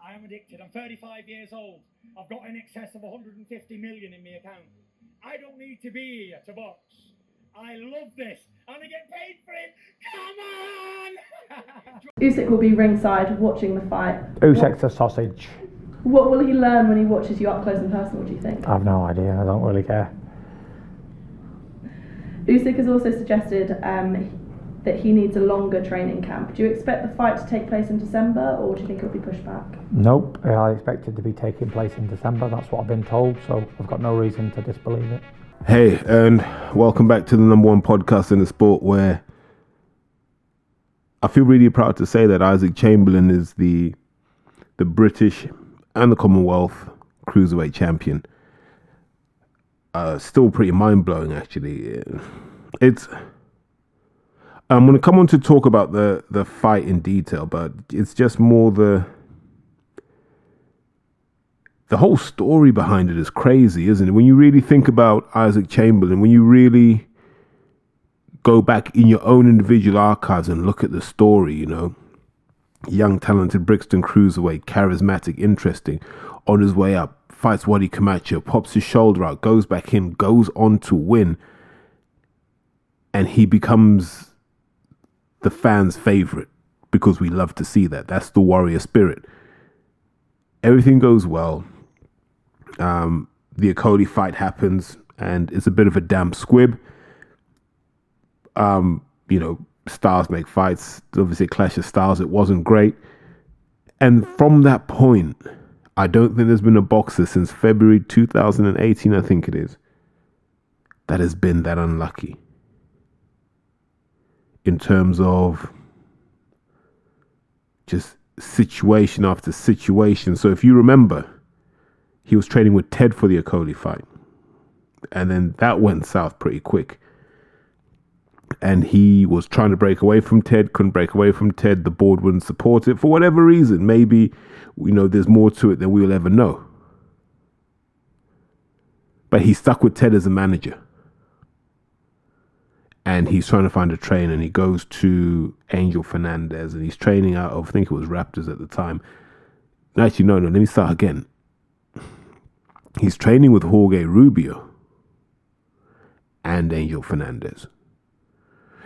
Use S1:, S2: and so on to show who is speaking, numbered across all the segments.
S1: I am addicted. I'm 35 years old. I've got in excess of 150 million in my account. I don't need to be here to box. I love this. And I get paid for it. Come on!
S2: Usyk will be ringside watching the fight.
S3: Usyk's a sausage.
S2: What will he learn when he watches you up close and personal, do you think?
S3: I've no idea. I don't really care.
S2: Usyk has also suggested that he needs a longer training camp. Do you expect the fight to take place in December, or do you think it will be pushed back?
S3: Nope. I expect it to be taking place in December. That's what I've been told, so I've got no reason to disbelieve it.
S4: Hey, and welcome back to the number one podcast in the sport, where I feel really proud to say that Isaac Chamberlain is the British and the Commonwealth cruiserweight champion. Still pretty mind-blowing, actually. I'm going to come on to talk about the fight in detail, but it's just more the whole story behind it is crazy, isn't it? When you really think about Isaac Chamberlain, when you really go back in your own individual archives and look at the story, you know, young, talented Brixton cruiserweight, charismatic, interesting, on his way up, fights Wadi Camacho, pops his shoulder out, goes back in, goes on to win, and he becomes the fans' favorite because we love to see that. That's the warrior spirit. Everything goes well. The Okoli fight happens, and it's a bit of a damp squib. Styles make fights. Obviously, a clash of styles. It wasn't great. And from that point, I don't think there's been a boxer since February 2018, I think it is, that has been that unlucky in terms of just situation after situation. So if you remember, he was training with Ted for the Okoli fight, and then that went south pretty quick. And he was trying to break away from Ted, couldn't break away from Ted. The board wouldn't support it for whatever reason. Maybe, there's more to it than we'll ever know. But he stuck with Ted as a manager. And he's trying to find a trainer, and he goes to Angel Fernandez, and he's training out of, I think it was Raptors at the time. Actually, no, let me start again. He's training with Jorge Rubio and Angel Fernandez.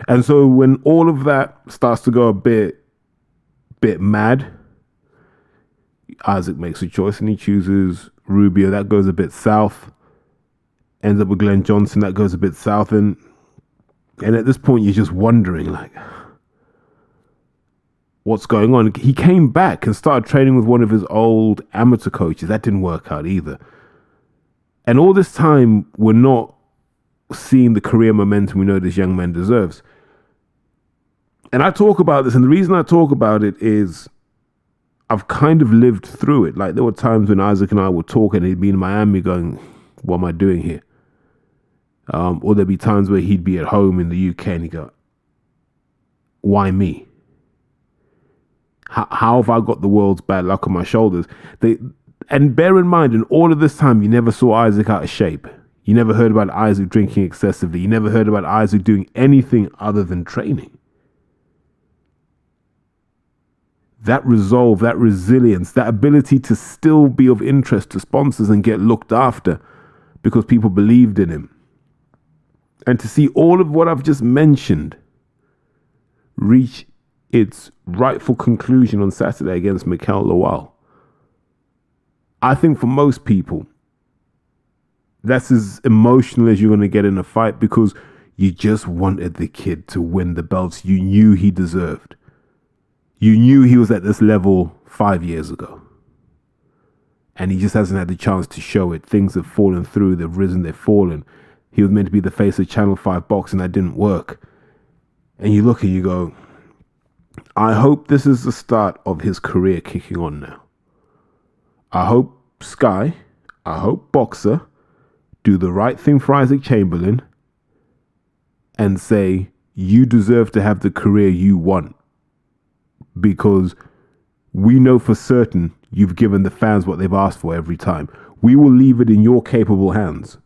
S4: And so when all of that starts to go a bit mad, Isaac makes a choice and he chooses Rubio. That goes a bit south. Ends up with Glenn Johnson. That goes a bit south. And at this point, you're just wondering, like, what's going on? He came back and started training with one of his old amateur coaches. That didn't work out either. And all this time, we're not seeing the career momentum we know this young man deserves. And I talk about this, and the reason I talk about it is I've kind of lived through it. Like, there were times when Isaac and I would talk and he'd be in Miami going, what am I doing here? Or there'd be times where he'd be at home in the UK and he'd go, why me? How have I got the world's bad luck on my shoulders? And bear in mind, in all of this time, you never saw Isaac out of shape. You never heard about Isaac drinking excessively. You never heard about Isaac doing anything other than training. That resolve, that resilience, that ability to still be of interest to sponsors and get looked after because people believed in him. And to see all of what I've just mentioned reach its rightful conclusion on Saturday against Mikel Lowell. I think for most people, that's as emotional as you're going to get in a fight because you just wanted the kid to win the belts you knew he deserved. You knew he was at this level 5 years ago. And he just hasn't had the chance to show it. Things have fallen through, they've risen, they've fallen. He was meant to be the face of Channel 5 boxing, that didn't work. And you look and you go, I hope this is the start of his career kicking on now. I hope Sky, I hope Boxer do the right thing for Isaac Chamberlain and say, you deserve to have the career you want. Because we know for certain you've given the fans what they've asked for every time. We will leave it in your capable hands.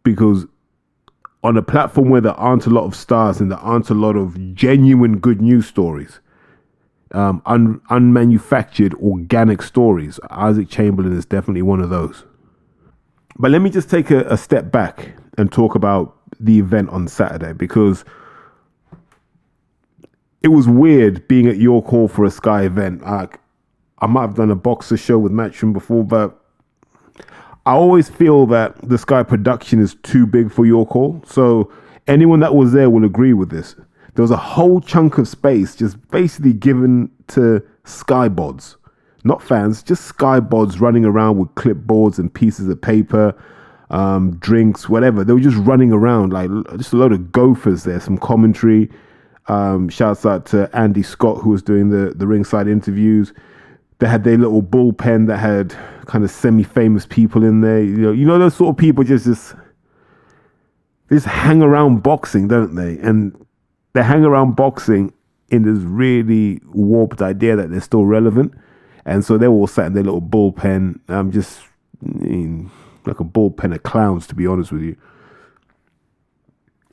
S4: Because on a platform where there aren't a lot of stars and there aren't a lot of genuine good news stories, unmanufactured, organic stories. Isaac Chamberlain is definitely one of those. But let me just take a step back and talk about the event on Saturday, because it was weird being at York Hall for a Sky event. I might have done a boxer show with Matchroom before, but I always feel that the Sky production is too big for York Hall. So anyone that was there will agree with this. There was a whole chunk of space just basically given to Sky bods, not fans, just Sky bods running around with clipboards and pieces of paper, drinks, whatever. They were just running around like just a load of gophers there, some commentary. Shouts out to Andy Scott, who was doing the ringside interviews. They had their little bullpen that had kind of semi-famous people in there. You know those sort of people just hang around boxing, don't they? And they hang around boxing in this really warped idea that they're still relevant. And so they all sat in their little bullpen, like a bullpen of clowns, to be honest with you.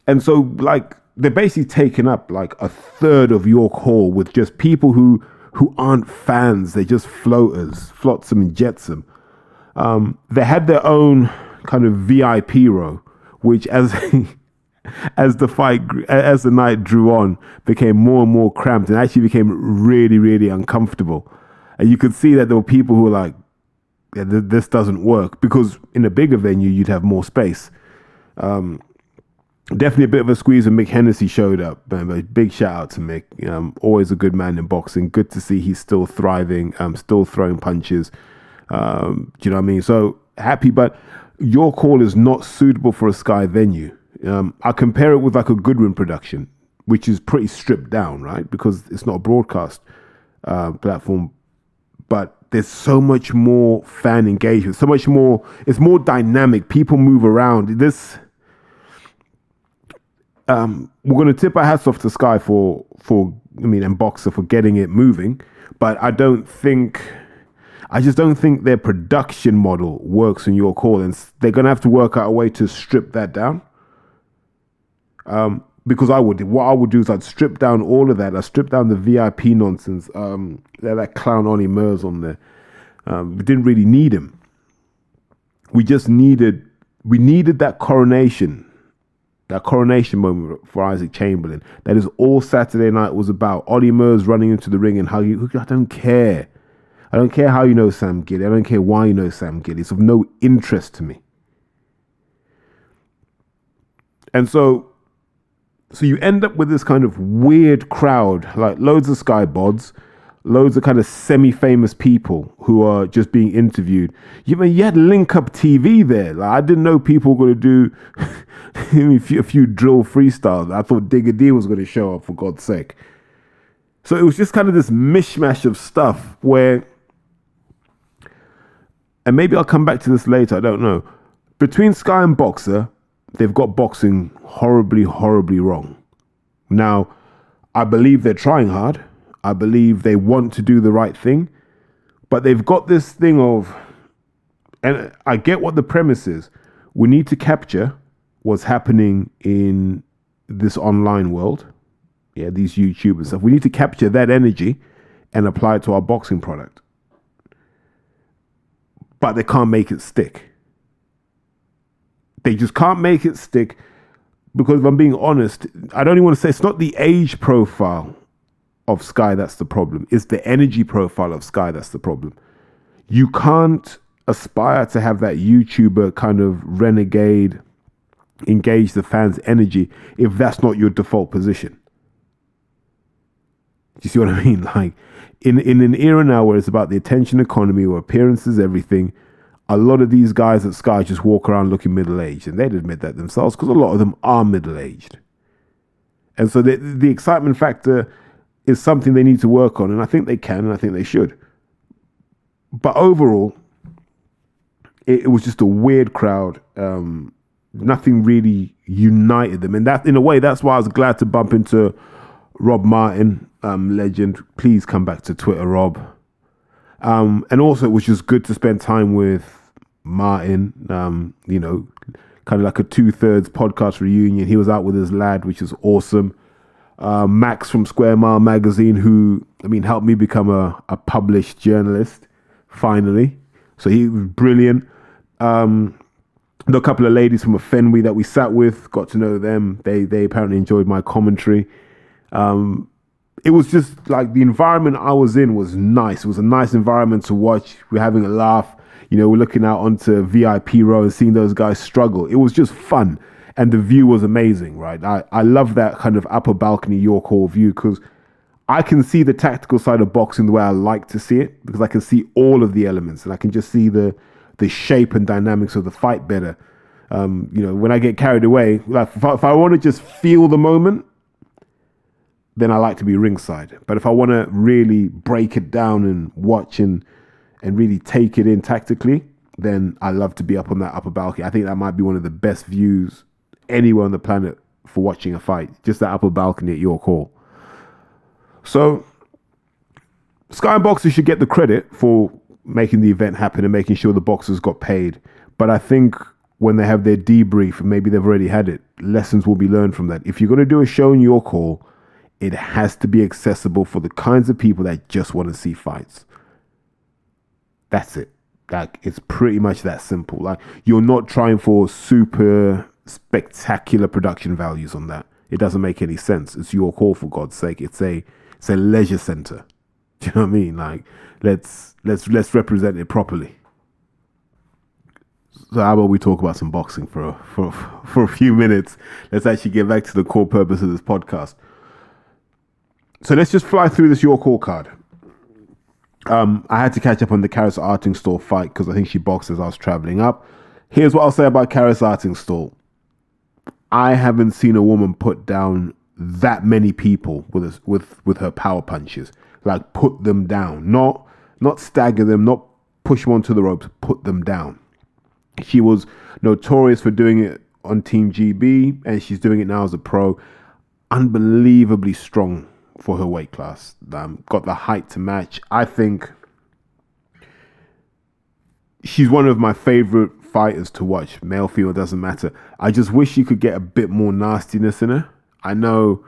S4: And so, like, they're basically taking up like a third of York Hall with just people who aren't fans. They're just floaters, flotsam and jetsam. They had their own kind of VIP row, which as the night drew on, became more and more cramped and actually became really, really uncomfortable. And you could see that there were people who were like, yeah, this doesn't work, because in a bigger venue, you'd have more space. Definitely a bit of a squeeze when Mick Hennessy showed up. But big shout out to Mick. Always a good man in boxing. Good to see he's still thriving, still throwing punches. Do you know what I mean? So happy, but York Hall is not suitable for a Sky venue. I compare it with like a Goodwin production, which is pretty stripped down, right? Because it's not a broadcast platform, but there's so much more fan engagement, so much more. It's more dynamic. People move around. We're going to tip our hats off to Sky and Boxer for getting it moving, but I just don't think their production model works in York Hall, and they're going to have to work out a way to strip that down. Because what I would do is I'd strip down all of that. I'd strip down the VIP nonsense. That clown Ollie Murs on there. We didn't really need him. We needed that coronation moment for Isaac Chamberlain. That is all Saturday night was about. Ollie Murs running into the ring and hugging. I don't care. I don't care how you know Sam Giddy. I don't care why you know Sam Giddy. It's of no interest to me. And so you end up with this kind of weird crowd, like loads of Sky bods, loads of kind of semi-famous people who are just being interviewed. You had Link Up TV there. Like, I didn't know people were going to do a few drill freestyles. I thought Digger D was going to show up, for God's sake. So it was just kind of this mishmash of stuff where, and maybe I'll come back to this later, I don't know. Between Sky and Boxer, they've got boxing horribly, horribly wrong. Now, I believe they're trying hard. I believe they want to do the right thing. But they've got this thing of, and I get what the premise is. We need to capture what's happening in this online world. Yeah, these YouTubers stuff. We need to capture that energy and apply it to our boxing product. But they can't make it stick. They just can't make it stick because, if I'm being honest, I don't even want to say it's not the age profile of Sky that's the problem. It's the energy profile of Sky that's the problem. You can't aspire to have that YouTuber kind of renegade, engage the fans' energy if that's not your default position. Do you see what I mean? Like, in an era now where it's about the attention economy, where appearances, everything, a lot of these guys at Sky just walk around looking middle-aged, and they'd admit that themselves because a lot of them are middle-aged. And so the excitement factor is something they need to work on, and I think they can, and I think they should. But overall, it was just a weird crowd. Nothing really united them, and that, in a way, that's why I was glad to bump into Rob Martin, legend. Please come back to Twitter, Rob. And also, it was just good to spend time with Martin, kind of like a 2/3 podcast reunion. He was out with his lad, which is awesome. Max from Square Mile Magazine, who, helped me become a published journalist, finally. So he was brilliant. A couple of ladies from a Fenway that we sat with, got to know them. They apparently enjoyed my commentary. It was just like the environment I was in was nice. It was a nice environment to watch. We're having a laugh. We're looking out onto VIP row and seeing those guys struggle. It was just fun. And the view was amazing, right? I love that kind of upper balcony York Hall view because I can see the tactical side of boxing the way I like to see it, because I can see all of the elements and I can just see the shape and dynamics of the fight better. When I get carried away, like if I want to just feel the moment, then I like to be ringside. But if I want to really break it down and watch and really take it in tactically, then I love to be up on that upper balcony. I think that might be one of the best views anywhere on the planet for watching a fight, just that upper balcony at York Hall. So Sky Boxers should get the credit for making the event happen and making sure the boxers got paid. But I think when they have their debrief, and maybe they've already had it, lessons will be learned from that. If you're going to do a show in York Hall, it has to be accessible for the kinds of people that just want to see fights. That's it. Like, it's pretty much that simple. Like, you're not trying for super spectacular production values on that. It doesn't make any sense. It's York Hall, for God's sake. It's a leisure center. Do you know what I mean? Like, let's represent it properly. So how about we talk about some boxing for a few minutes? Let's actually get back to the core purpose of this podcast. So let's just fly through this York Hall card. I had to catch up on the Karis Artingstall fight because I think she boxed as I was traveling up. Here's what I'll say about Karis Artingstall. I haven't seen a woman put down that many people with her power punches. Like, put them down, not stagger them, not push them onto the ropes, put them down. She was notorious for doing it on Team GB, and she's doing it now as a pro. Unbelievably strong for her weight class. Got the height to match. I think she's one of my favorite fighters to watch. Male, female, doesn't matter. I just wish she could get a bit more nastiness in her. I know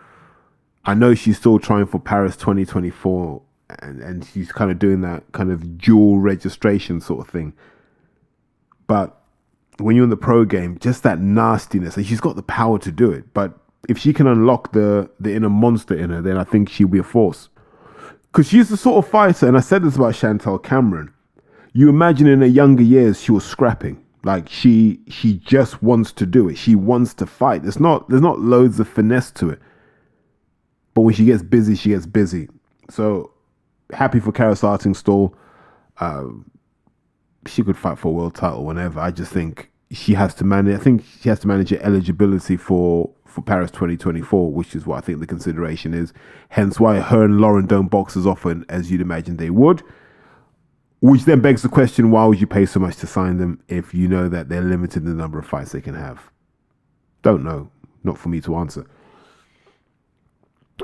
S4: she's still trying for Paris 2024, and she's kind of doing that kind of dual registration sort of thing. But when you're in the pro game, just that nastiness, and she's got the power to do it. But if she can unlock the inner monster in her, then I think she'll be a force. Because she's the sort of fighter, and I said this about Chantal Cameron. You imagine in her younger years, she was scrapping. Like, she just wants to do it. She wants to fight. There's not loads of finesse to it. But when she gets busy, she gets busy. So, happy for Karis Artingstall. She could fight for a world title whenever. I just think she has to manage. I think she has to manage her eligibility for Paris 2024, which is what I think the consideration is. Hence why her and Lauren don't box as often as you'd imagine they would. Which then begs the question, why would you pay so much to sign them if you know that they're limited in the number of fights they can have? Don't know. Not for me to answer.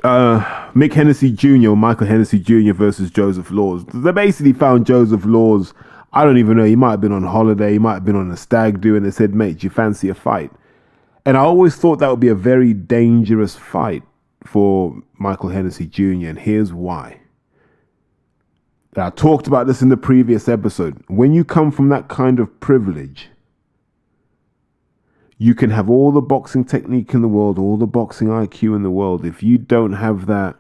S4: Mick Hennessy Jr. or Michael Hennessy Jr. versus Joseph Laws. They basically found Joseph Laws, I don't even know, he might have been on holiday, he might have been on a stag do, and they said, mate, do you fancy a fight? And I always thought that would be a very dangerous fight for Michael Hennessy Jr., and here's why. I talked about this in the previous episode. When you come from that kind of privilege, you can have all the boxing technique in the world, all the boxing IQ in the world. If you don't have that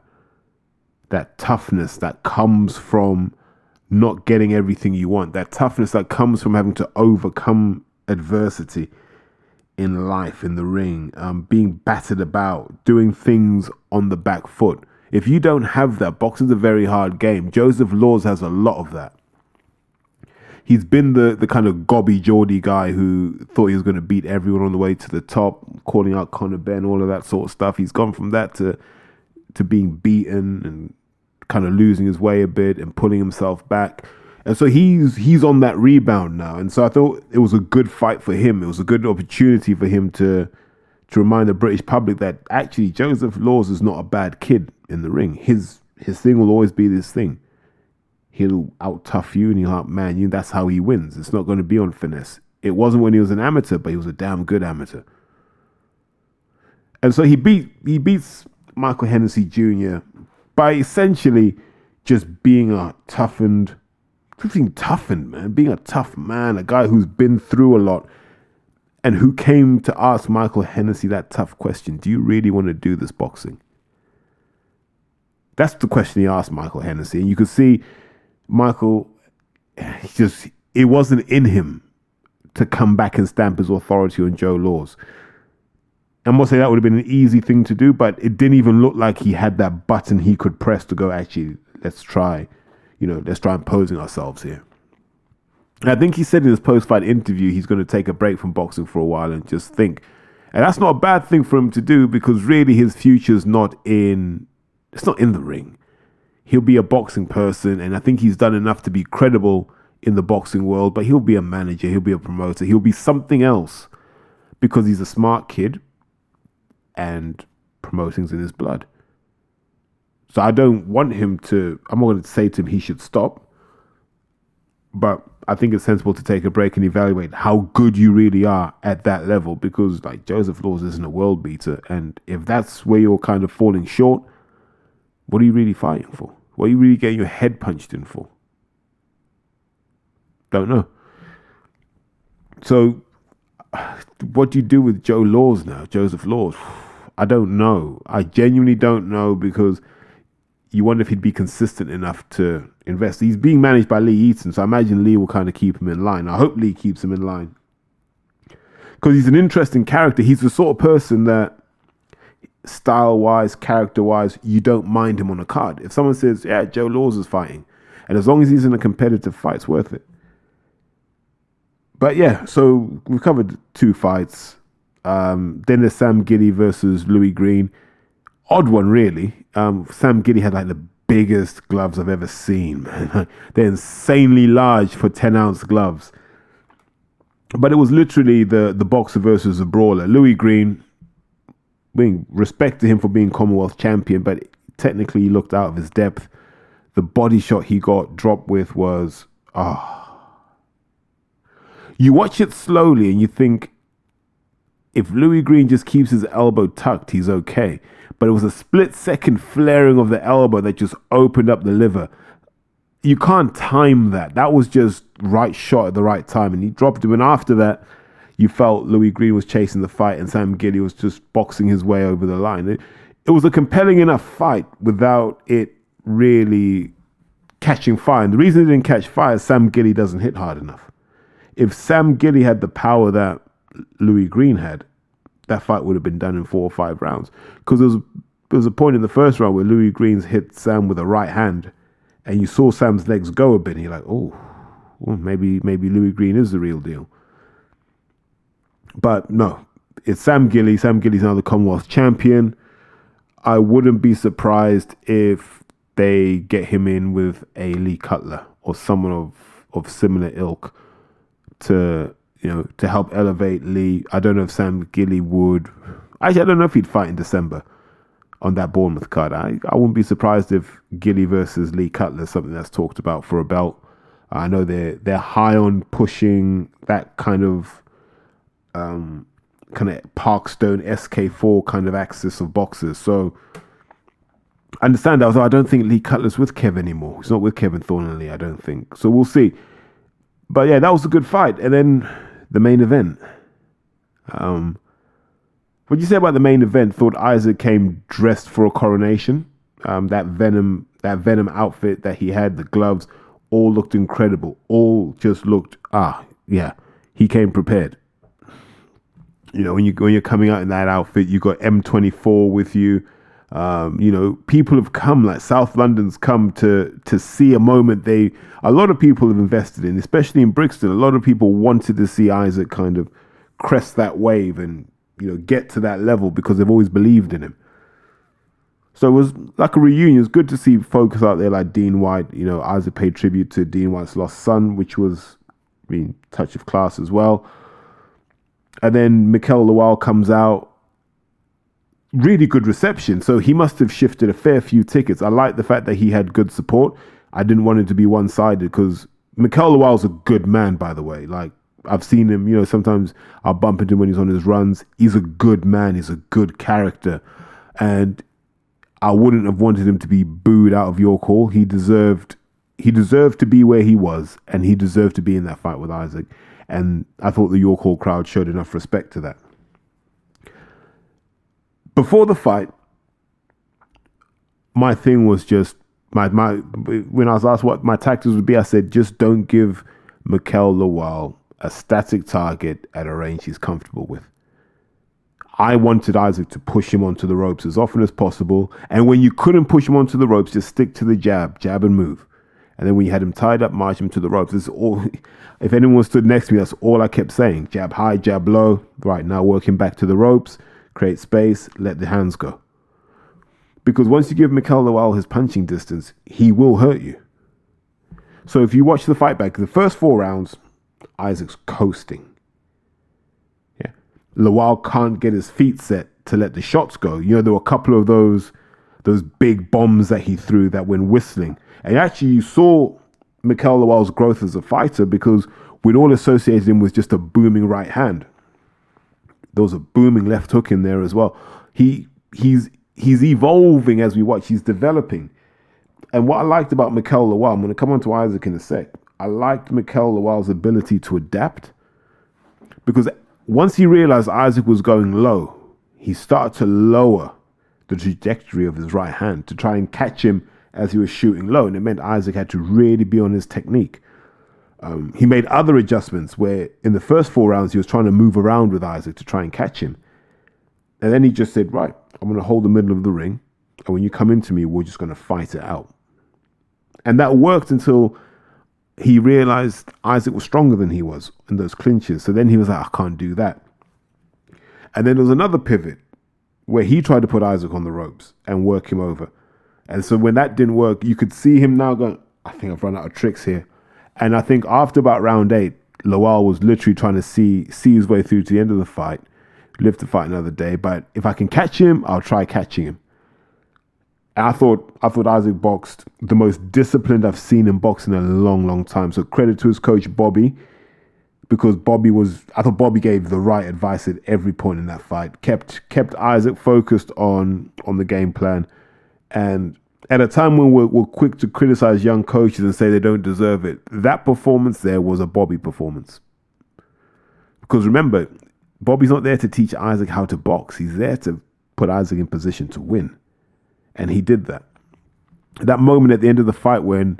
S4: toughness that comes from not getting everything you want, that toughness that comes from having to overcome adversity in life, in the ring, being battered about, doing things on the back foot. If you don't have that, boxing's a very hard game. Joseph Laws has a lot of that. He's been the kind of gobby Geordie guy who thought he was going to beat everyone on the way to the top, calling out Conor Benn, all of that sort of stuff. He's gone from that to being beaten and kind of losing his way a bit and pulling himself back. And so he's on that rebound now. And so I thought it was a good fight for him. It was a good opportunity for him to remind the British public that actually Joseph Laws is not a bad kid in the ring. His thing will always be this thing. He'll out-tough you and he'll outman you. That's how he wins. It's not going to be on finesse. It wasn't when he was an amateur, but he was a damn good amateur. And so he beats Michael Hennessy Jr. by essentially just being a toughened, man, being a tough man, a guy who's been through a lot and who came to ask Michael Hennessy that tough question. Do you really want to do this boxing? That's the question he asked Michael Hennessy. And you could see Michael, it wasn't in him to come back and stamp his authority on Joe Laws. I'm not saying that would have been an easy thing to do, but it didn't even look like he had that button he could press to go, actually, let's try imposing ourselves here. And I think he said in his post-fight interview he's going to take a break from boxing for a while and just think. And that's not a bad thing for him to do, because really his future's not in the ring. He'll be a boxing person, and I think he's done enough to be credible in the boxing world, but he'll be a manager, he'll be a promoter, he'll be something else, because he's a smart kid and promoting's in his blood. So I don't want him to, I'm not going to say to him he should stop, but I think it's sensible to take a break and evaluate how good you really are at that level, because like Joseph Laws isn't a world beater, and if that's where you're kind of falling short, what are you really fighting for? What are you really getting your head punched in for? Don't know. So what do you do with Joe Laws now, Joseph Laws? I don't know. I genuinely don't know, because you wonder if he'd be consistent enough to invest. He's being managed by Lee Eaton, so I imagine Lee will kind of keep him in line. I hope Lee keeps him in line, because he's an interesting character. He's the sort of person that, style-wise, character-wise, you don't mind him on a card. If someone says, yeah, Joe Laws is fighting, and as long as he's in a competitive fight, it's worth it. But yeah, so we've covered 2 fights. Then there's Sam Giddy versus Louis Green. Odd one, really. Sam Giddy had like the biggest gloves I've ever seen, man. They're insanely large for 10-ounce gloves. But it was literally the boxer versus the brawler. Louis Green, respect to him for being Commonwealth champion, but technically he looked out of his depth. The body shot he got dropped with was, You watch it slowly and you think, if Louis Green just keeps his elbow tucked, he's okay. But it was a split-second flaring of the elbow that just opened up the liver. You can't time that. That was just right shot at the right time. And he dropped him. And after that, you felt Louis Green was chasing the fight and Sam Giddy was just boxing his way over the line. It was a compelling enough fight without it really catching fire. And the reason it didn't catch fire is Sam Giddy doesn't hit hard enough. If Sam Giddy had the power that Louis Green had, that fight would have been done in 4 or 5 rounds. Because there was a point in the first round where Louis Green's hit Sam with a right hand, and you saw Sam's legs go a bit, and you're like, well, maybe Louis Green is the real deal. But no, it's Sam Giddy. Sam Giddy's now the Commonwealth champion. I wouldn't be surprised if they get him in with a Lee Cutler or someone of similar ilk to help elevate Lee. I don't know if Sam Giddy would. Actually, I don't know if he'd fight in December on that Bournemouth card. I wouldn't be surprised if Giddy versus Lee Cutler is something that's talked about for a belt. I know they're high on pushing that kind of Parkstone SK4 kind of axis of boxers. So I understand that. Although I don't think Lee Cutler's with Kev anymore. He's not with Kevin Thorne and Lee, I don't think. So we'll see. But yeah, that was a good fight. And then the main event. What did you say about the main event? Thought Isaac came dressed for a coronation. That Venom outfit that he had, the gloves, all looked incredible. All just looked, he came prepared. When you're coming out in that outfit, you got M24 with you. People have come, like South London's come to see a moment a lot of people have invested in, especially in Brixton. A lot of people wanted to see Isaac kind of crest that wave and, get to that level because they've always believed in him. So it was like a reunion. It was good to see folks out there like Dean White. Isaac paid tribute to Dean White's lost son, which was, touch of class as well. And then Mikel Lawal comes out. Really good reception. So he must have shifted a fair few tickets. I like the fact that he had good support. I didn't want it to be one-sided because Mikel Lawal's a good man, by the way. Like, I've seen him, sometimes I'll bump into him when he's on his runs. He's a good man. He's a good character. And I wouldn't have wanted him to be booed out of York Hall. He deserved to be where he was, and he deserved to be in that fight with Isaac. And I thought the York Hall crowd showed enough respect to that. Before the fight, my thing was just when I was asked what my tactics would be, I said just don't give Mikel Lawal a static target at a range he's comfortable with. I wanted Isaac to push him onto the ropes as often as possible. And when you couldn't push him onto the ropes, just stick to the jab and move. And then when you had him tied up, march him to the ropes. This is all. If anyone stood next to me, that's all I kept saying. Jab high, jab low. Right, now work him back to the ropes, create space, let the hands go. Because once you give Mikel Lawal his punching distance, he will hurt you. So if you watch the fight back, the first 4 rounds, Isaac's coasting. Lawal can't get his feet set to let the shots go. You know, there were a couple of those big bombs that he threw that went whistling. And actually, you saw Mikel Lawal's growth as a fighter because we'd all associated him with just a booming right hand. There was a booming left hook in there as well. He's evolving as we watch. He's developing. And what I liked about Mikel Lawal, I'm going to come on to Isaac in a sec. I liked Mikel Lawal's ability to adapt because once he realized Isaac was going low, he started to lower the trajectory of his right hand to try and catch him as he was shooting low. And it meant Isaac had to really be on his technique. He made other adjustments where in the first 4 rounds, he was trying to move around with Isaac to try and catch him. And then he just said, right, I'm going to hold the middle of the ring. And when you come into me, we're just going to fight it out. And that worked until he realized Isaac was stronger than he was in those clinches. So then he was like, I can't do that. And then there was another pivot where he tried to put Isaac on the ropes and work him over. And so when that didn't work, you could see him now going, I think I've run out of tricks here. And I think after about round 8, Lawal was literally trying to see his way through to the end of the fight, live to fight another day. But if I can catch him, I'll try catching him. And I thought Isaac boxed the most disciplined I've seen him box in a long, long time. So credit to his coach, Bobby, because I thought Bobby gave the right advice at every point in that fight. Kept Isaac focused on the game plan. And at a time when we're quick to criticize young coaches and say they don't deserve it, that performance there was a Bobby performance. Because remember, Bobby's not there to teach Isaac how to box. He's there to put Isaac in position to win. And he did that. That moment at the end of the fight when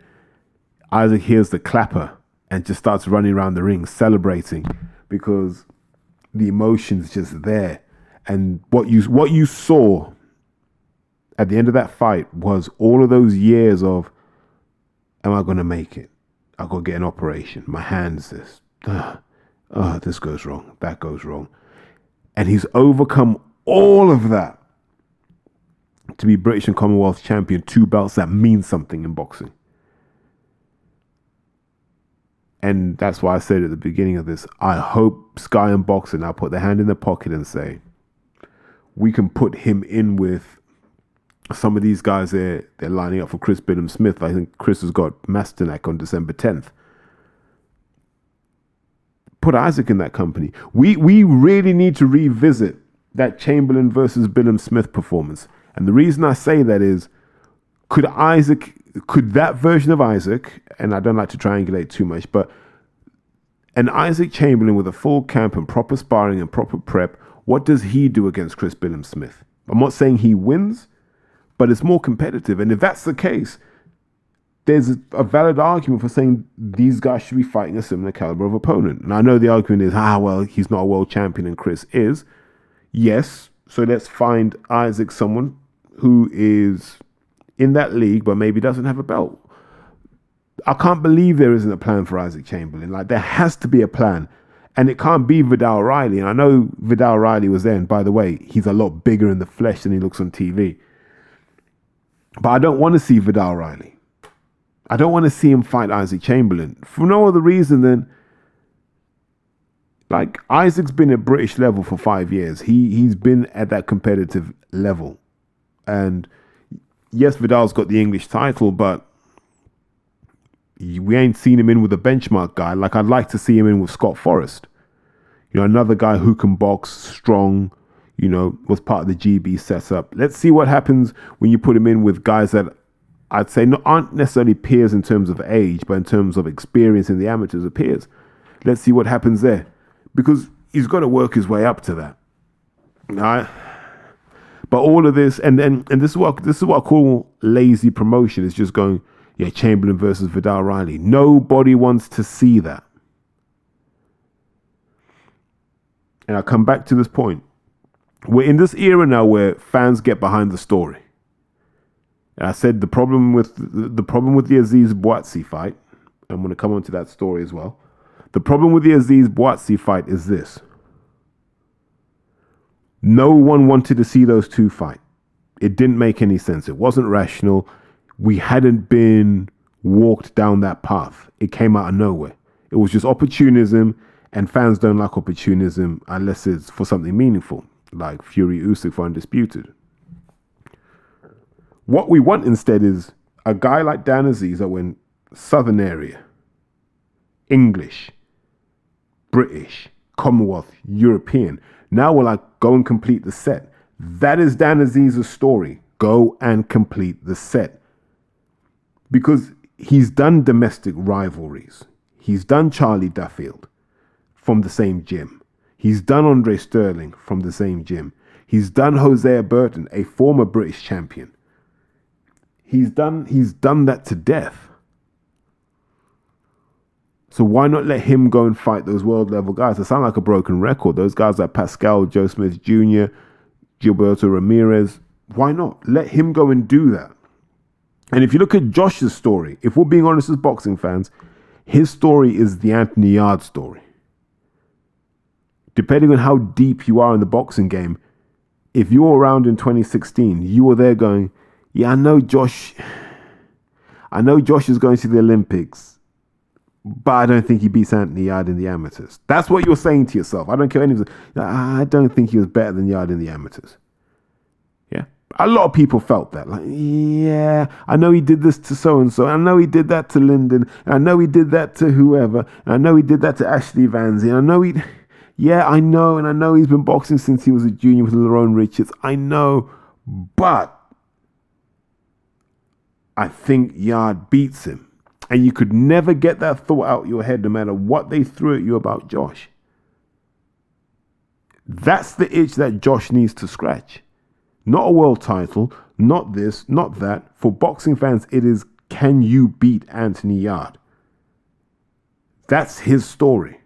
S4: Isaac hears the clapper and just starts running around the ring celebrating because the emotion's just there. And what you saw at the end of that fight was all of those years of, am I going to make it? I've got to get an operation. My hand's this. This goes wrong. That goes wrong. And he's overcome all of that to be British and Commonwealth champion, 2 belts that mean something in boxing. And that's why I said at the beginning of this, I hope Sky and Boxing now put their hand in their pocket and say, we can put him in with some of these guys they're lining up for Chris Bidham-Smith. I think Chris has got Masternak on December 10th. Put Isaac in that company. We really need to revisit that Chamberlain versus Bidham-Smith performance. And the reason I say that is, could that version of Isaac, and I don't like to triangulate too much, but an Isaac Chamberlain with a full camp and proper sparring and proper prep, what does he do against Chris Bidham-Smith? I'm not saying he wins, but it's more competitive. And if that's the case, there's a valid argument for saying these guys should be fighting a similar caliber of opponent. And I know the argument is, well, he's not a world champion and Chris is. Yes, so let's find Isaac someone who is in that league but maybe doesn't have a belt. I can't believe there isn't a plan for Isaac Chamberlain. Like, there has to be a plan. And it can't be Vidal Riley. And I know Vidal Riley was there. And by the way, he's a lot bigger in the flesh than he looks on TV. But I don't want to see Vidal Riley. I don't want to see him fight Isaac Chamberlain for no other reason than, like, Isaac's been at British level for 5 years. He's been at that competitive level. And yes, Vidal's got the English title, but we ain't seen him in with a benchmark guy. Like, I'd like to see him in with Scott Forrest. You know, another guy who can box, strong, was part of the GB setup. Let's see what happens when you put him in with guys that I'd say aren't necessarily peers in terms of age, but in terms of experience in the amateurs are peers. Let's see what happens there, because he's got to work his way up to that. All right. But all of this, and this is what I call lazy promotion. It's just going, Chamberlain versus Vidal Riley. Nobody wants to see that. And I come back to this point. We're in this era now where fans get behind the story. And I said the problem with the Aziz Boatsi fight, I'm going to come on to that story as well. The problem with the Aziz Boatsi fight is this. No one wanted to see those two fight. It didn't make any sense. It wasn't rational. We hadn't been walked down that path. It came out of nowhere. It was just opportunism, and fans don't like opportunism unless it's for something meaningful, like Fury Usyk for Undisputed. What we want instead is a guy like Dan Aziz that went Southern area, English, British, Commonwealth, European. Now we're like, go and complete the set. That is Dan Aziz's story. Go and complete the set. Because he's done domestic rivalries. He's done Charlie Duffield from the same gym. He's done Andre Sterling from the same gym. He's done Hosea Burton, a former British champion. He's done that to death. So why not let him go and fight those world level guys? They sound like a broken record. Those guys like Pascal, Joe Smith Jr., Gilberto Ramirez. Why not? Let him go and do that. And if you look at Josh's story, if we're being honest as boxing fans, his story is the Anthony Yarde story. Depending on how deep you are in the boxing game, if you were around in 2016, you were there going, I know Josh is going to the Olympics, but I don't think he beats Anthony Yarde in the amateurs. That's what you're saying to yourself. I don't care anything. I don't think he was better than Yarde in the amateurs. Yeah. A lot of people felt that. Like, I know he did this to so-and-so. I know he did that to Lyndon. And I know he did that to whoever. And I know he did that to Ashley Vanzi. And I know I know. And I know he's been boxing since he was a junior with Lerone Richards. I know. But I think Yarde beats him. And you could never get that thought out of your head no matter what they threw at you about Josh. That's the itch that Josh needs to scratch. Not a world title, not this, not that. For boxing fans, it is, can you beat Anthony Yarde? That's his story.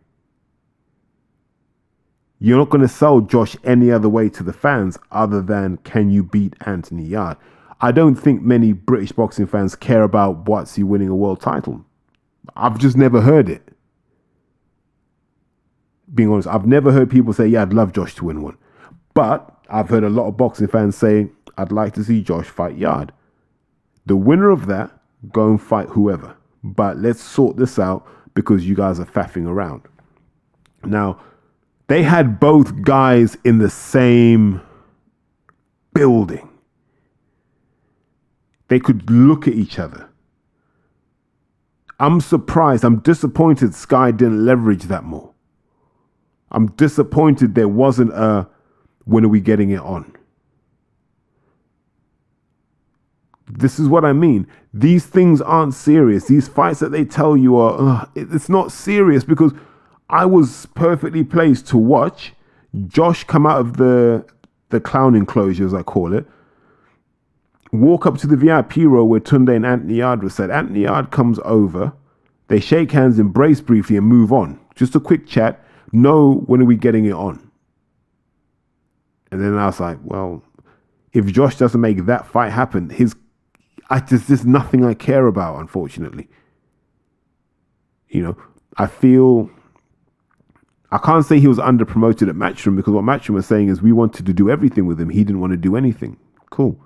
S4: You're not going to sell Josh any other way to the fans other than, can you beat Anthony Yarde? I don't think many British boxing fans care about Boatsi winning a world title. I've just never heard it. Being honest, I've never heard people say, I'd love Josh to win one. But I've heard a lot of boxing fans say, I'd like to see Josh fight Yarde. The winner of that, go and fight whoever. But let's sort this out because you guys are faffing around. Now, they had both guys in the same building. They could look at each other. I'm surprised. I'm disappointed Sky didn't leverage that more. I'm disappointed there wasn't a, when are we getting it on? This is what I mean. These things aren't serious. These fights that they tell you are, it's not serious, because I was perfectly placed to watch Josh come out of the clown enclosure, as I call it, walk up to the VIP row where Tunde and Anthony Yarde were said. Anthony Yarde comes over. They shake hands, embrace briefly, and move on. Just a quick chat. No, when are we getting it on? And then I was like, well, if Josh doesn't make that fight happen, there's nothing I care about, unfortunately. I can't say he was under-promoted at Matchroom, because what Matchroom was saying is we wanted to do everything with him. He didn't want to do anything. Cool.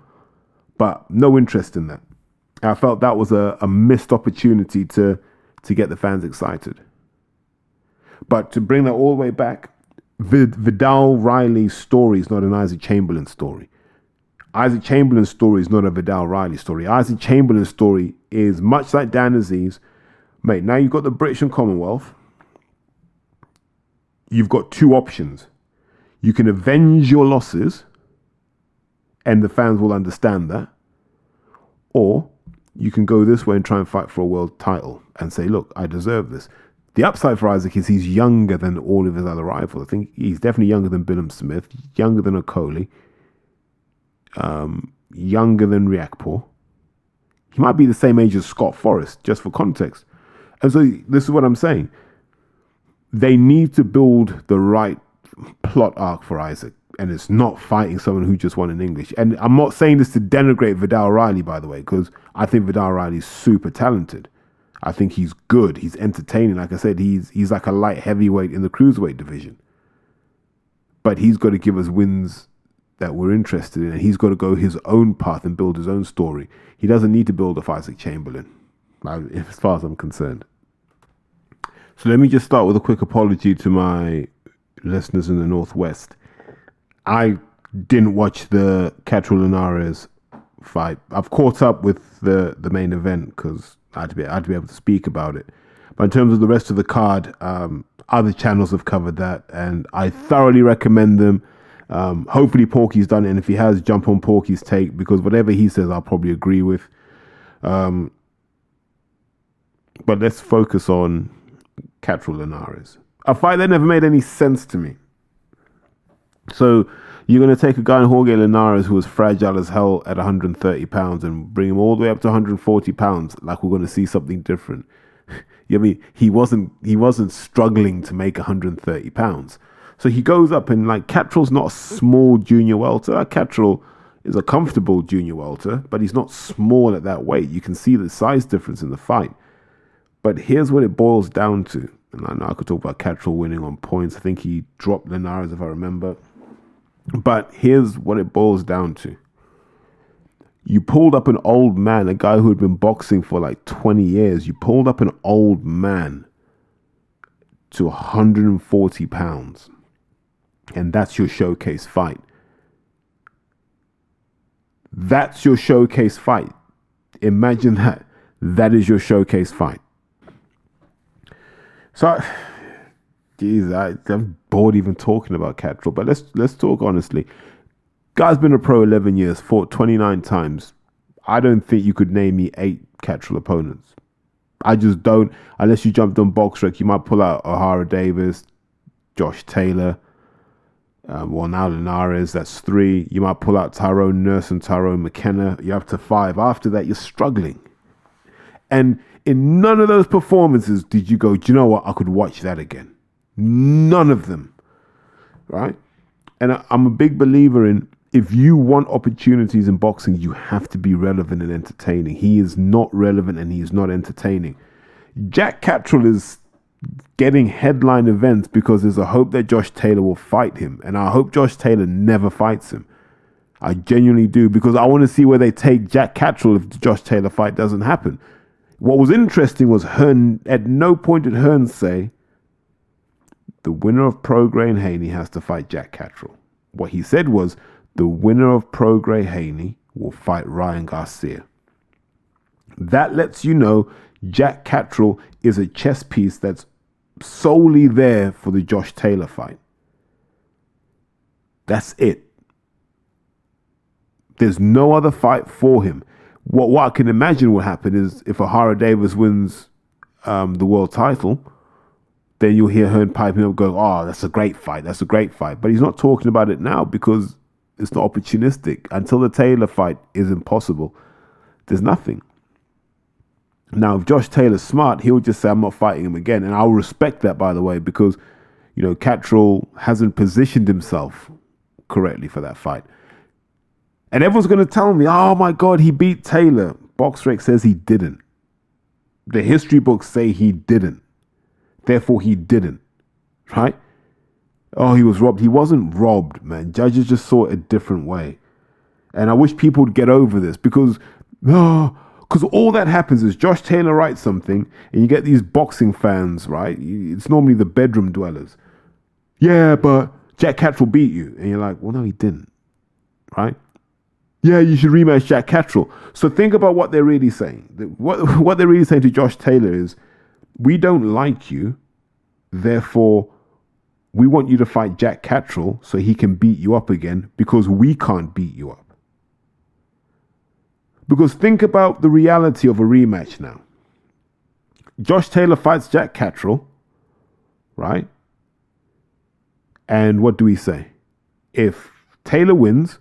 S4: But no interest in that. I felt that was a missed opportunity to get the fans excited. But to bring that all the way back, Vidal Riley's story is not an Isaac Chamberlain story. Isaac Chamberlain's story is not a Vidal Riley story. Isaac Chamberlain's story is much like Dan Aziz. Mate, now you've got the British and Commonwealth. You've got two options. You can avenge your losses, and the fans will understand that. Or you can go this way and try and fight for a world title and say, look, I deserve this. The upside for Isaac is he's younger than all of his other rivals. I think he's definitely younger than Billum Smith, younger than Okoli, younger than Riakporhe. He might be the same age as Scott Forrest, just for context. And so this is what I'm saying. They need to build the right plot arc for Isaac. And it's not fighting someone who just won in English. And I'm not saying this to denigrate Vidal Riley, by the way, because I think Vidal Riley is super talented. I think he's good. He's entertaining. Like I said, he's like a light heavyweight in the cruiserweight division. But he's got to give us wins that we're interested in. And he's got to go his own path and build his own story. He doesn't need to build off Isaac Chamberlain, as far as I'm concerned. So let me just start with a quick apology to my listeners in the Northwest. I didn't watch the Catterall Linares fight. I've caught up with the main event because I had to be able to speak about it. But in terms of the rest of the card, other channels have covered that, and I thoroughly recommend them. Hopefully Porky's done it, and if he has, jump on Porky's take, because whatever he says, I'll probably agree with. But let's focus on Catterall Linares, a fight that never made any sense to me. So you're going to take a guy in Jorge Linares who was fragile as hell at 130 pounds and bring him all the way up to 140 pounds like we're going to see something different. I mean, he wasn't struggling to make 130 pounds. So he goes up, and like, Catterall's not a small junior welter. Catterall is a comfortable junior welter, but he's not small at that weight. You can see the size difference in the fight. But here's what it boils down to. And I know I could talk about Catterall winning on points. I think he dropped Linares, if I remember. But here's what it boils down to. You pulled up an old man, a guy who had been boxing for like 20 years. You pulled up an old man to 140 pounds. And that's your showcase fight. That's your showcase fight. Imagine that. That is your showcase fight. So, geez, I'm bored even talking about Catterall. But let's talk honestly. Guy's been a pro 11 years, fought 29 times. I don't think you could name me 8 Catterall opponents. I just don't. Unless you jumped on BoxRec, you might pull out O'Hara Davis, Josh Taylor. Well, now Linares, that's 3. You might pull out Tyrone Nurse and Tyrone McKenna. You're up to 5. After that, you're struggling. And in none of those performances did you go, do you know what? I could watch that again. None of them. Right? And I'm a big believer in, if you want opportunities in boxing, you have to be relevant and entertaining. He is not relevant and he is not entertaining. Jack Catterall is getting headline events because there's a hope that Josh Taylor will fight him. And I hope Josh Taylor never fights him. I genuinely do, because I want to see where they take Jack Catterall if the Josh Taylor fight doesn't happen. What was interesting was Hearn, at no point did Hearn say, the winner of Prograis and Haney has to fight Jack Catterall. What he said was, the winner of Prograis Haney will fight Ryan Garcia. That lets you know Jack Catterall is a chess piece that's solely there for the Josh Taylor fight. That's it. There's no other fight for him. What I can imagine will happen is if O'Hara Davis wins the world title, then you'll hear Hearn piping up going, oh, that's a great fight. That's a great fight. But he's not talking about it now because it's not opportunistic. Until the Taylor fight is impossible, there's nothing. Now, if Josh Taylor's smart, he'll just say, I'm not fighting him again. And I'll respect that, by the way, because, you know, Catterall hasn't positioned himself correctly for that fight. And everyone's going to tell me, oh my God, he beat Taylor. BoxRec says he didn't. The history books say he didn't. Therefore, he didn't. Right? Oh, he was robbed. He wasn't robbed, man. Judges just saw it a different way. And I wish people would get over this because all that happens is Josh Taylor writes something and you get these boxing fans, right? It's normally the bedroom dwellers. Yeah, but Jack Catterall beat you. And you're like, well, no, he didn't. Right? Yeah, you should rematch Jack Catterall. So think about what they're really saying. What they're really saying to Josh Taylor is, we don't like you, therefore we want you to fight Jack Catterall so he can beat you up again because we can't beat you up. Because think about the reality of a rematch now. Josh Taylor fights Jack Catterall, right? And what do we say? If Taylor wins,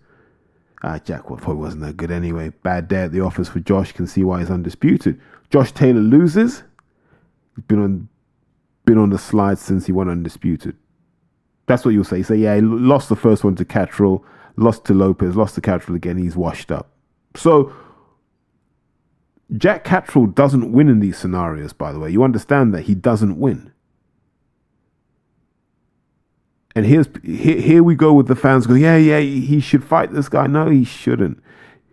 S4: Jack probably wasn't that good anyway. Bad day at the office for Josh. Can see why he's undisputed. Josh Taylor loses. He's been on the slide since he won undisputed. That's what you'll say. You say, yeah, he lost the first one to Catterall, lost to Lopez, lost to Catterall again. He's washed up. So Jack Catterall doesn't win in these scenarios, by the way. You understand that he doesn't win. And here we go with the fans go, yeah, he should fight this guy. No, he shouldn't.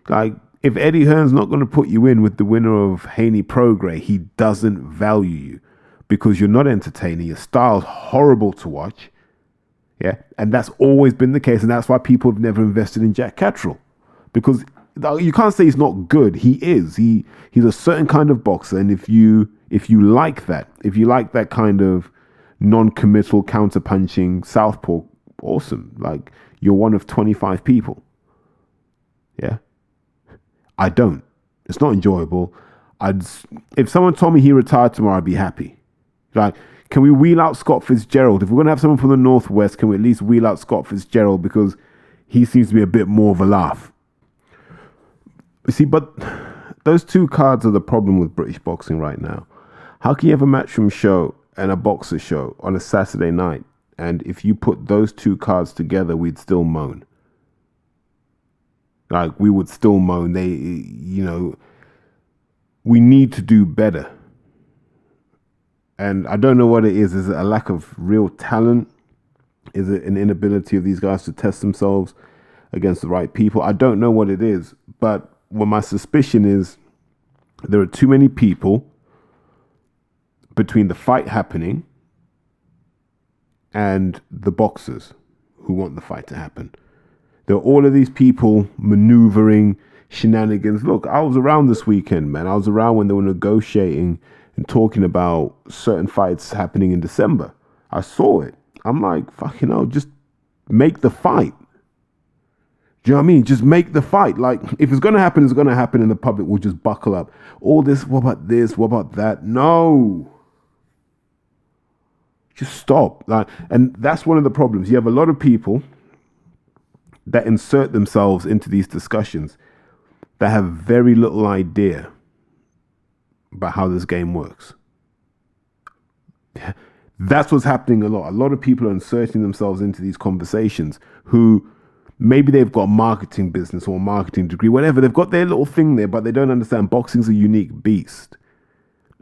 S4: Like, if Eddie Hearn's not going to put you in with the winner of Haney Prograis, he doesn't value you because you're not entertaining. Your style's horrible to watch. Yeah. And that's always been the case. And that's why people have never invested in Jack Catterall, because you can't say he's not good. He is. He's a certain kind of boxer. And if you like that kind of non-committal, counter-punching southpaw, awesome. Like, you're one of 25 people. Yeah. I don't. It's not enjoyable. If someone told me he retired tomorrow, I'd be happy. Like, can we wheel out Scott Fitzgerald? If we're going to have someone from the Northwest, can we at least wheel out Scott Fitzgerald? Because he seems to be a bit more of a laugh. You see, but those two cards are the problem with British boxing right now. How can you have a matchroom show and a boxer show on a Saturday night, and if you put those two cards together, we'd still moan? Like, we would still moan. We need to do better. And I don't know what it is. Is it a lack of real talent? Is it an inability of these guys to test themselves against the right people? I don't know what it is. But what my suspicion is, there are too many people between the fight happening and the boxers who want the fight to happen. There are all of these people maneuvering, shenanigans. Look, I was around this weekend, man. I was around when they were negotiating and talking about certain fights happening in December. I saw it. I'm like, fucking hell, just make the fight. Do you know what I mean? Just make the fight. Like, if it's going to happen, it's going to happen, and the public will just buckle up. All this, what about this? What about that? No. Just stop. Like, and that's one of the problems. You have a lot of people that insert themselves into these discussions that have very little idea about how this game works. That's what's happening a lot. A lot of people are inserting themselves into these conversations who maybe they've got a marketing business or a marketing degree, whatever. They've got their little thing there, but they don't understand boxing's a unique beast.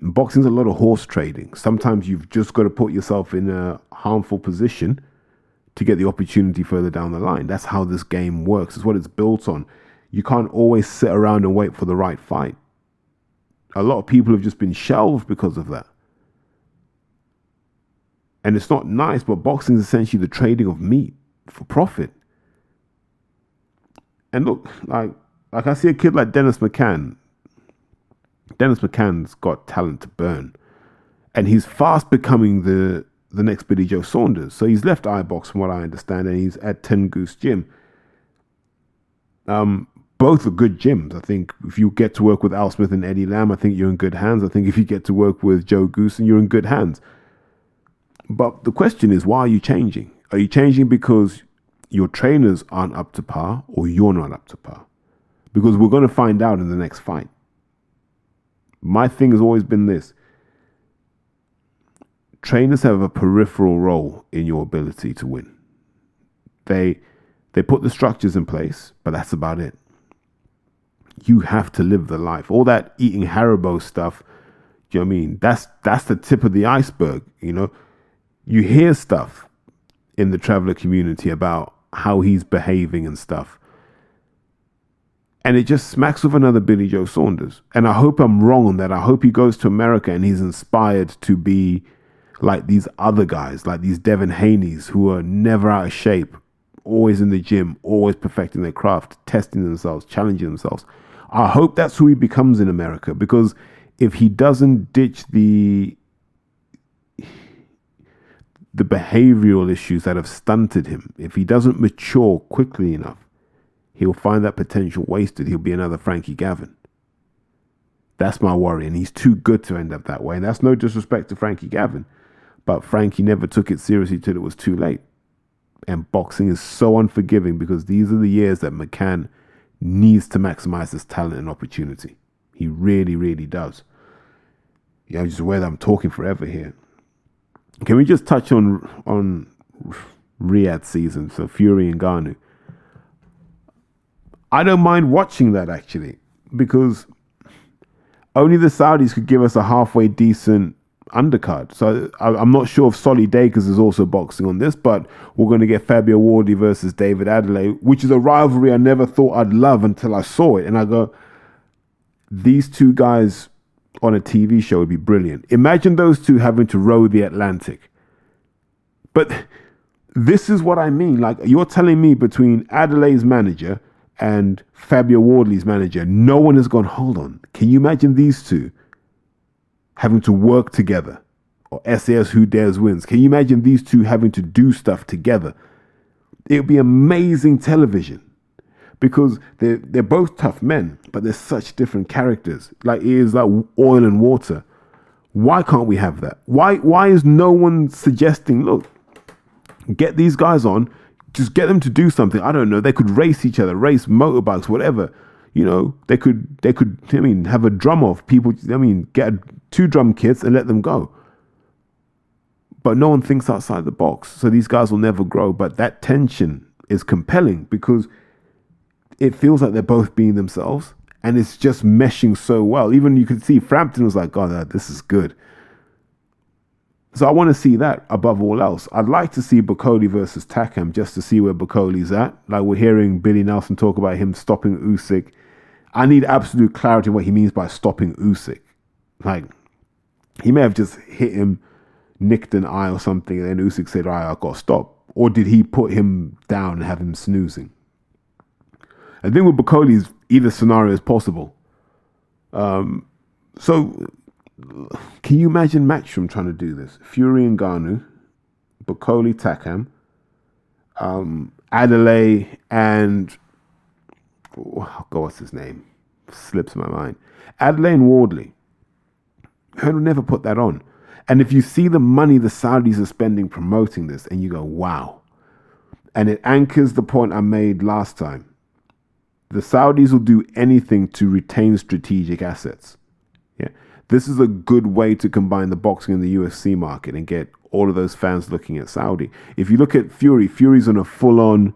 S4: Boxing's a lot of horse trading. Sometimes you've just got to put yourself in a harmful position to get the opportunity further down the line. That's how this game works. It's what it's built on. You can't always sit around and wait for the right fight. A lot of people have just been shelved because of that. And it's not nice, but boxing is essentially the trading of meat for profit. And look, like I see a kid like Dennis McCann. Dennis McCann's got talent to burn. And he's fast becoming the next Billy Joe Saunders. So he's left iBox from what I understand, and he's at 10 Goose Gym. Both are good gyms. I think if you get to work with Al Smith and Eddie Lamb, I think you're in good hands. I think if you get to work with Joe Goose, you're in good hands. But the question is, why are you changing? Are you changing because your trainers aren't up to par, or you're not up to par? Because we're going to find out in the next fight. My thing has always been this. Trainers have a peripheral role in your ability to win. They put the structures in place, but that's about it. You have to live the life. All that eating Haribo stuff, do you know what I mean? That's the tip of the iceberg, you know? You hear stuff in the traveler community about how he's behaving and stuff. And it just smacks of another Billy Joe Saunders. And I hope I'm wrong on that. I hope he goes to America and he's inspired to be like these other guys, like these Devin Haney's, who are never out of shape, always in the gym, always perfecting their craft, testing themselves, challenging themselves. I hope that's who he becomes in America, because if he doesn't ditch the the behavioral issues that have stunted him. If he doesn't mature quickly enough, he'll find that potential wasted. He'll be another Frankie Gavin. That's my worry. And he's too good to end up that way. And that's no disrespect to Frankie Gavin. But Frankie never took it seriously till it was too late. And boxing is so unforgiving because these are the years that McCann needs to maximize his talent and opportunity. He really, really does. Yeah, I'm just aware that I'm talking forever here. Can we just touch on Riyadh season? So Fury and Ngannou. I don't mind watching that actually, because only the Saudis could give us a halfway decent undercard. So I'm not sure if Solly Dakers is also boxing on this, but we're going to get Fabio Wardley versus David Adelaide, which is a rivalry I never thought I'd love until I saw it. And I go, these two guys on a TV show would be brilliant. Imagine those two having to row the Atlantic. But this is what I mean. Like, you're telling me between Adelaide's manager and Fabio Wardley's manager, no one has gone, hold on, can you imagine these two having to work together? Or SAS Who Dares Wins. Can you imagine these two having to do stuff together? It would be amazing television. Because they're both tough men, but they're such different characters. Like, it is like oil and water. Why can't we have that? Why is no one suggesting, look, get these guys on, just get them to do something. I don't know. They could race each other, race motorbikes, whatever. You know, they could, I mean, have a drum off. People, I mean, get 2 drum kits and let them go. But no one thinks outside the box. So these guys will never grow. But that tension is compelling because it feels like they're both being themselves. And it's just meshing so well. Even you could see Frampton was like, God, this is good. So I want to see that above all else. I'd like to see Bukoli versus Takam just to see where Bukoli's at. Like, we're hearing Billy Nelson talk about him stopping Usyk. I need absolute clarity on what he means by stopping Usyk. Like, he may have just hit him, nicked an eye or something, and then Usyk said, all right, I've got to stop. Or did he put him down and have him snoozing? I think with Bukoli's, either scenario is possible. So, can you imagine Matchroom trying to do this? Fury and Ngannou, Bukoli, Takam, Adelaide, and oh God, what's his name? Slips my mind. Adelaide and Wardley. Heard will never put that on. And if you see the money the Saudis are spending promoting this, and you go, wow. And it anchors the point I made last time. The Saudis will do anything to retain strategic assets. Yeah. This is a good way to combine the boxing and the UFC market and get all of those fans looking at Saudi. If you look at Fury's on a full-on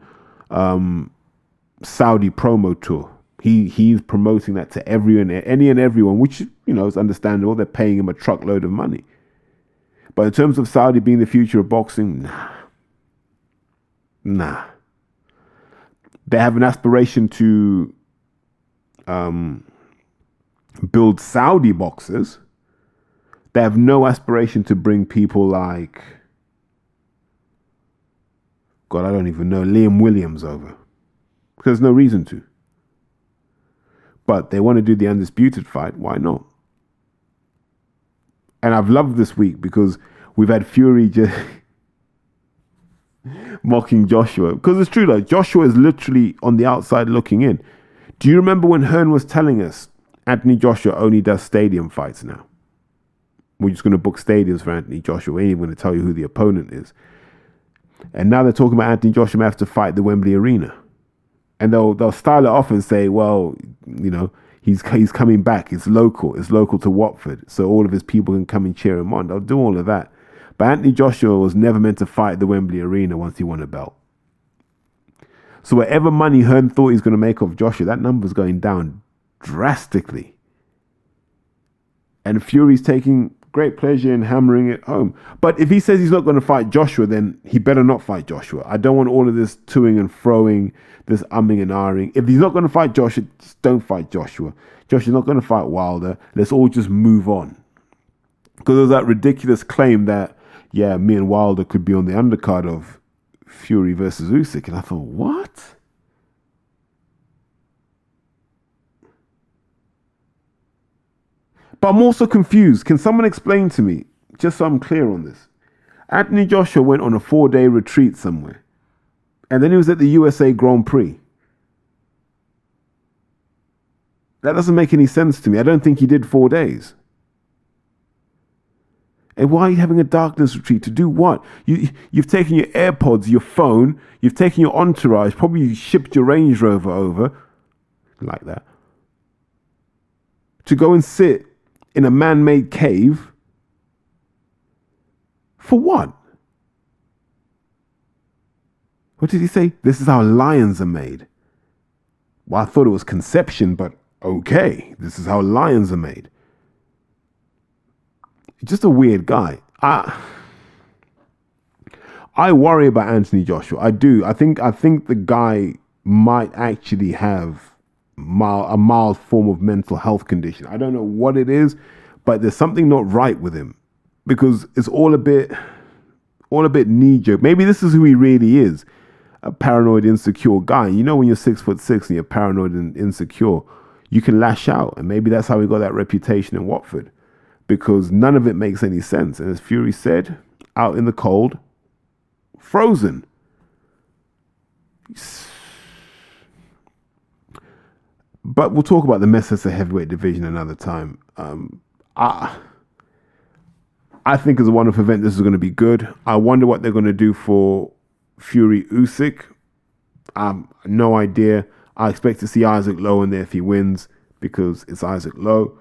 S4: Saudi promo tour. He's promoting that to any and everyone, which, you know, is understandable. They're paying him a truckload of money. But in terms of Saudi being the future of boxing, nah. They have an aspiration to build Saudi boxers. They have no aspiration to bring people like, God, I don't even know, Liam Williams over. Because there's no reason to. But they want to do the undisputed fight. Why not? And I've loved this week because we've had Fury just mocking Joshua. Because it's true, like, Joshua is literally on the outside looking in. Do you remember when Hearn was telling us Anthony Joshua only does stadium fights now? We're just going to book stadiums for Anthony Joshua. We ain't even going to tell you who the opponent is. And now they're talking about Anthony Joshua may have to fight the Wembley Arena. And they'll style it off and say, well, you know, he's coming back. It's local to Watford. So all of his people can come and cheer him on. They'll do all of that. But Anthony Joshua was never meant to fight the Wembley Arena once he won a belt. So whatever money Hearn thought he was going to make off Joshua, that number's going down drastically. And Fury's taking great pleasure in hammering it home. But if he says he's not going to fight Joshua, then he better not fight Joshua. I don't want all of this toing and froing, this umming and ahhing. If he's not going to fight Joshua, just don't fight Joshua. Joshua's not going to fight Wilder. Let's all just move on. Because there was that ridiculous claim that, yeah, me and Wilder could be on the undercard of Fury versus Usyk. And I thought, what? But I'm also confused. Can someone explain to me, just so I'm clear on this? Anthony Joshua went on a 4-day retreat somewhere. And then he was at the USA Grand Prix. That doesn't make any sense to me. I don't think he did 4 days. And why are you having a darkness retreat? To do what? You've taken your AirPods, your phone, you've taken your entourage, probably you shipped your Range Rover over, like that, to go and sit in a man-made cave. For what? What did he say? This is how lions are made. Well, I thought it was conception, but okay, this is how lions are made. Just a weird guy. I worry about Anthony Joshua. I do. I think the guy might actually have a mild form of mental health condition. I don't know what it is, but there's something not right with him, because it's all a bit knee-jerk. Maybe this is who he really is, a paranoid, insecure guy. You know, when you're 6'6" and you're paranoid and insecure, you can lash out, and maybe that's how he got that reputation in Watford. Because none of it makes any sense. And as Fury said, out in the cold, frozen. But we'll talk about the mess that's the heavyweight division another time. I think as a one-off event, this is going to be good. I wonder what they're going to do for Fury Usyk. No idea. I expect to see Isaac Lowe in there if he wins, because it's Isaac Lowe.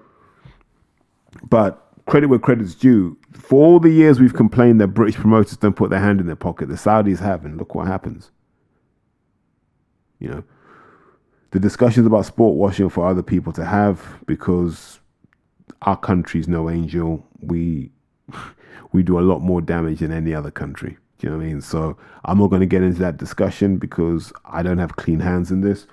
S4: But credit where credit's due. For all the years we've complained that British promoters don't put their hand in their pocket, the Saudis have, and look what happens. You know, the discussions about sport washing for other people to have, because our country's no angel. We do a lot more damage than any other country. Do you know what I mean? So I'm not going to get into that discussion because I don't have clean hands in this.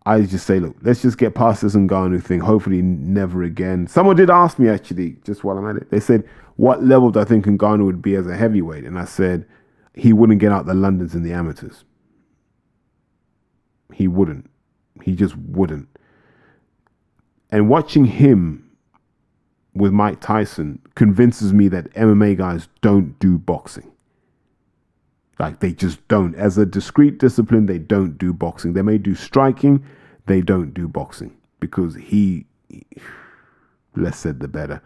S4: I just say, look, let's just get past this Ngannou thing. Hopefully never again. Someone did ask me, actually, just while I'm at it. They said, what level do I think Ngannou would be as a heavyweight? And I said, he wouldn't get out the Londons and the amateurs. He wouldn't. He just wouldn't. And watching him with Mike Tyson convinces me that MMA guys don't do boxing. Like, they just don't. As a discrete discipline, they don't do boxing. They may do striking, they don't do boxing. Because less said the better.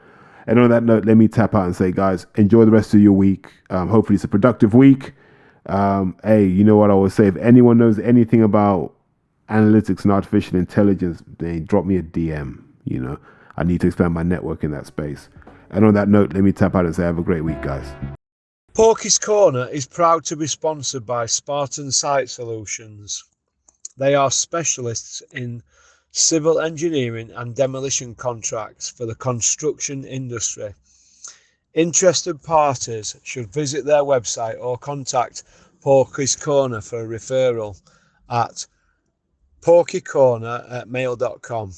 S4: And on that note, let me tap out and say, guys, enjoy the rest of your week. Hopefully it's a productive week. Hey, you know what I always say? If anyone knows anything about analytics and artificial intelligence, they drop me a DM. You know, I need to expand my network in that space. And on that note, let me tap out and say, have a great week, guys.
S5: Porky's Corner is proud to be sponsored by Spartan Site Solutions. They are specialists in civil engineering and demolition contracts for the construction industry. Interested parties should visit their website or contact Porky's Corner for a referral at porkycorner@mail.com.